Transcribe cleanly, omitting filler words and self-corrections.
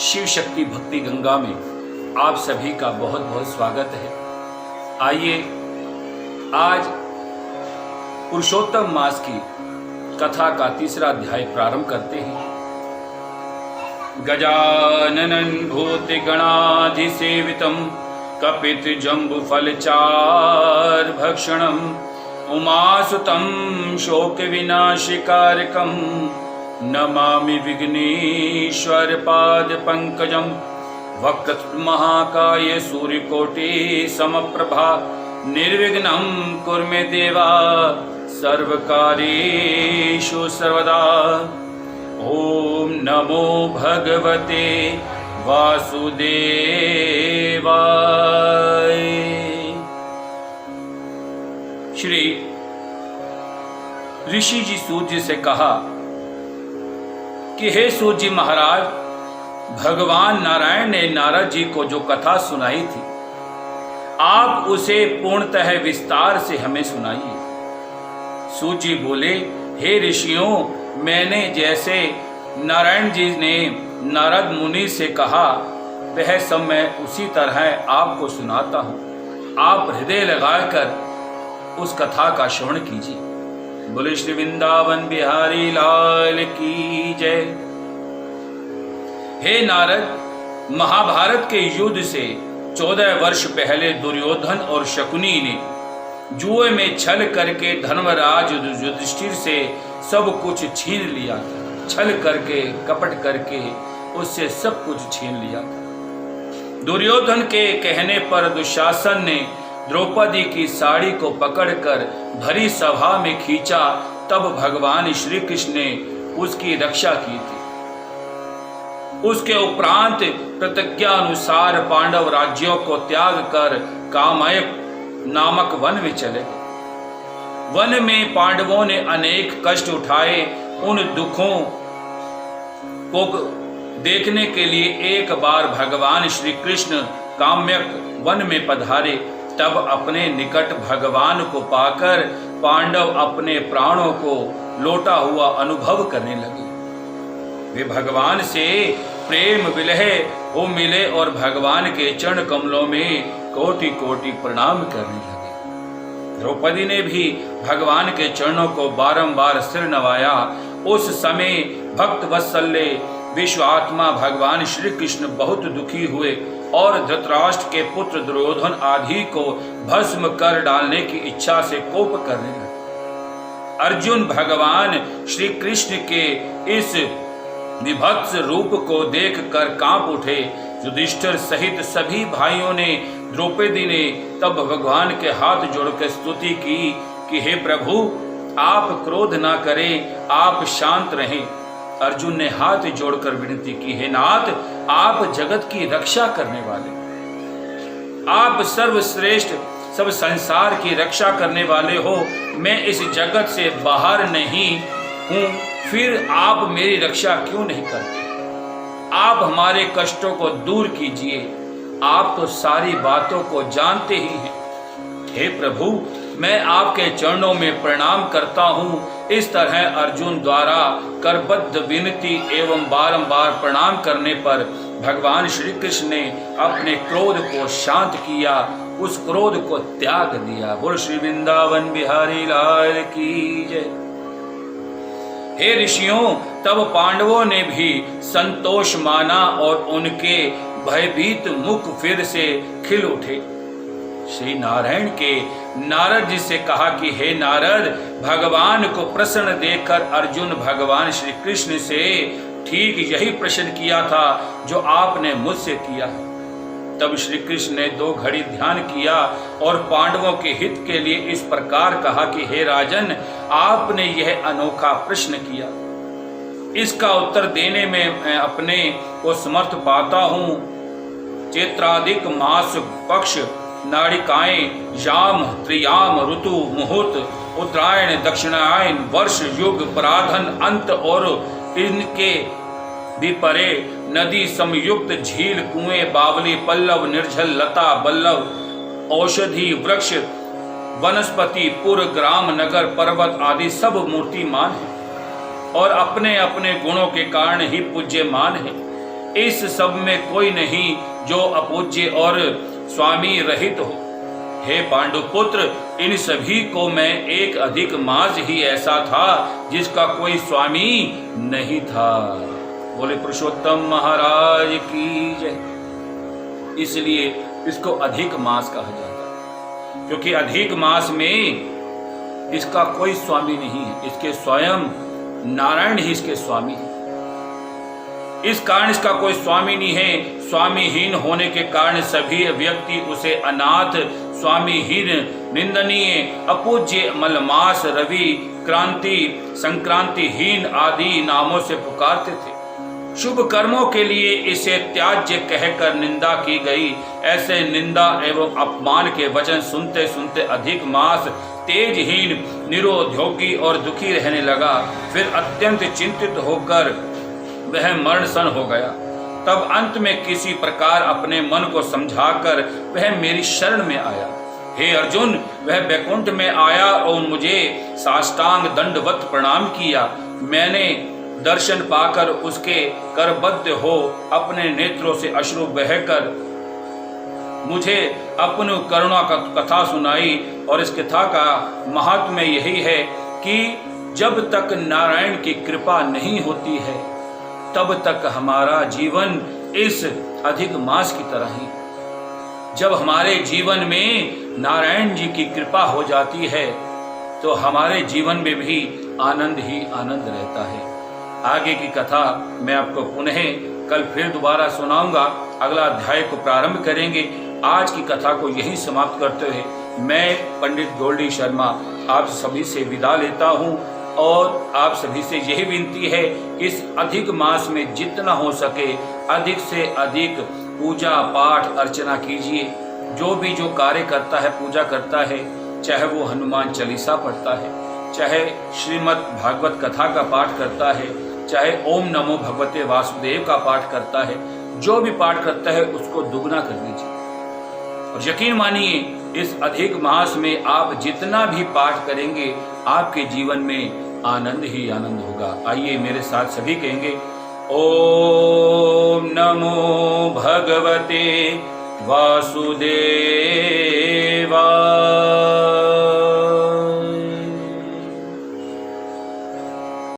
शिव शक्ति भक्ति गंगा में आप सभी का बहुत बहुत स्वागत है। आइए आज पुरुषोत्तम मास की कथा का तीसरा अध्याय प्रारंभ करते हैं। गजाननं भूतिगणाधिसेवितं कपितजम्बुफलचार्भक्षणं उमासुतं शोकविनाशकारकं नमामि विघ्नेश्वरपादपङ्कजं वक्रतुण्डमहाकाय सूर्यकोटिसमप्रभा निर्विघ्नं कुरु मे देवा सर्वकार्येषु सर्वदा। ओम नमो भगवते वासुदेवाय। श्री ऋषि जी सूर्य से कहा कि हे सूर्य महाराज, भगवान नारायण ने नारद जी को जो कथा सुनाई थी, आप उसे पूर्णतः विस्तार से हमें सुनाइए। सूर्य बोले, हे ऋषियों, मैंने जैसे नारायण जी ने नारद मुनि से कहा वह सब मैं उसी तरह आपको सुनाता हूँ। आप हृदय लगाकर उस कथा का श्रवण कीजिए। बोले श्री वृंदावन बिहारी लाल की जय। हे नारद, महाभारत के युद्ध से 14 वर्ष पहले दुर्योधन और शकुनी ने जुए में छल करके धर्मराज युधिष्ठिर से सब कुछ छीन लिया था। छल करके कपट करके उससे सब कुछ छीन लिया था। दुर्योधन के कहने पर दुशासन ने द्रौपदी की साड़ी को पकड़कर भरी सभा में खींचा, तब भगवान श्री कृष्ण ने उसकी रक्षा की थी। उसके उपरांत प्रतिज्ञा अनुसार पांडव राज्यों को त्याग कर कामयक नामक वन में चले गए। वन में पांडवों ने अनेक कष्ट उठाए। उन दुखों को देखने के लिए एक बार भगवान श्री कृष्ण काम्यक वन में पधारे। तब अपने निकट भगवान को पाकर पांडव अपने प्राणों को लौटा हुआ अनुभव करने लगे। वे भगवान से प्रेम विलह हो मिले और भगवान के चरण कमलों में कोटि कोटि प्रणाम करने लगे। द्रौपदी ने भी भगवान के चरणों को बारंबार सिर नवाया। उस समय भक्त वत्सल्य विश्व आत्मा भगवान श्री कृष्ण बहुत दुखी हुए और धृतराष्ट्र के पुत्र दुर्योधन आदि को भस्म कर डालने की इच्छा से कोप करने लगे। अर्जुन भगवान श्री कृष्ण के इस विभत्स रूप को देखकर कांप उठे। युधिष्ठिर सहित सभी भाइयों ने, द्रौपदी ने तब भगवान के हाथ जोड़कर स्तुति की कि हे प्रभु, आप क्रोध ना करें, आप शांत रहें। अर्जुन ने हाथ जोड़कर विनती की, हे नाथ, आप जगत की रक्षा करने वाले, आप सर्वश्रेष्ठ, सब संसार की रक्षा करने वाले हो। मैं इस जगत से बाहर नहीं हूं, फिर आप मेरी रक्षा क्यों नहीं करते? आप हमारे कष्टों को दूर कीजिए। आप तो सारी बातों को जानते ही हैं। हे प्रभु, मैं आपके चरणों में प्रणाम करता हूँ। इस तरह अर्जुन द्वारा करबद्ध विनती एवं बारंबार प्रणाम करने पर भगवान श्री कृष्ण ने अपने क्रोध को शांत किया, उस क्रोध को त्याग दिया। बोल श्री वृंदावन बिहारी लाल की जय। हे ऋषियों, तब पांडवों ने भी संतोष माना और उनके भयभीत मुख फिर से खिल उठे। श्री नारायण के नारद जी से कहा कि हे नारद, भगवान को प्रसन्न देखकर अर्जुन भगवान श्री कृष्ण से ठीक यही प्रश्न किया था जो आपने मुझसे किया है। तब श्री कृष्ण ने 2 घड़ी ध्यान किया और पांडवों के हित के लिए इस प्रकार कहा कि हे राजन, आपने यह अनोखा प्रश्न किया, इसका उत्तर देने में मैं अपने को समर्थ पाता हूँ। चैत्रादिक मास पक्ष नाड़िकाएं याम त्रियाम ऋतु मुहूर्त उत्तरायण दक्षिणायन वर्ष युग पराधन अंत और इनके भी परे नदी समयुक्त झील कुएं बावली पल्लव निर्झल लता बल्लव औषधि वृक्ष वनस्पति पुर ग्राम नगर पर्वत आदि सब मूर्तिमान है और अपने अपने गुणों के कारण ही पूज्यमान है। इस सब में कोई नहीं जो अपूज्य और स्वामी रहित हो। हे पांडुपुत्र, इन सभी को मैं एक अधिक मास ही ऐसा था जिसका कोई स्वामी नहीं था। बोले पुरुषोत्तम महाराज की जय। इसलिए इसको अधिक मास कहा जाता है, क्योंकि अधिक मास में इसका कोई स्वामी नहीं है, इसके स्वयं नारायण ही इसके स्वामी है। इस कारण इसका कोई स्वामी नहीं है। स्वामीहीन होने के कारण सभी व्यक्ति उसे अनाथ, स्वामीहीन, निंदनीय, अपूज्य, मलमास, रवि, क्रांति, संक्रांतिहीन आदि नामों से पुकारते थे। शुभ कर्मों के लिए इसे त्याज्य कहकर निंदा की गई। ऐसे निंदा एवं अपमान के वचन सुनते सुनते अधिक मास तेजहीन, निरोद्योगी और दुखी रहने लगा। फिर अत्यंत चिंतित होकर वह मरणसन हो गया। तब अंत में किसी प्रकार अपने मन को समझाकर वह मेरी शरण में आया। हे अर्जुन, वह बैकुंठ में आया और मुझे साष्टांग दंडवत प्रणाम किया। मैंने दर्शन पाकर उसके करबद्ध हो अपने नेत्रों से अश्रु बहकर मुझे अपनी करुणा का कथा सुनाई। और इस कथा का महात्म्य यही है कि जब तक नारायण की कृपा नहीं होती है तब तक हमारा जीवन इस अधिक मास की तरह ही। जब हमारे जीवन में नारायण जी की कृपा हो जाती है तो हमारे जीवन में भी आनंद ही आनंद रहता है। आगे की कथा मैं आपको पुनः कल फिर दोबारा सुनाऊंगा। अगला अध्याय को प्रारंभ करेंगे। आज की कथा को यही समाप्त करते हुए मैं पंडित गोल्डी शर्मा आप सभी से विदा लेता हूं और आप सभी से यही विनती है कि इस अधिक मास में जितना हो सके अधिक से अधिक पूजा पाठ अर्चना कीजिए। जो भी जो कार्य करता है, पूजा करता है, चाहे वो हनुमान चालीसा पढ़ता है, चाहे श्रीमद् भागवत कथा का पाठ करता है, चाहे ओम नमो भगवते वासुदेव का पाठ करता है, जो भी पाठ करता है उसको दुगना कर दीजिए। और यकीन मानिए इस अधिक मास में आप जितना भी पाठ करेंगे आपके जीवन में आनंद ही आनंद होगा। आइए मेरे साथ सभी कहेंगे ओम नमो भगवते वासुदेवाय।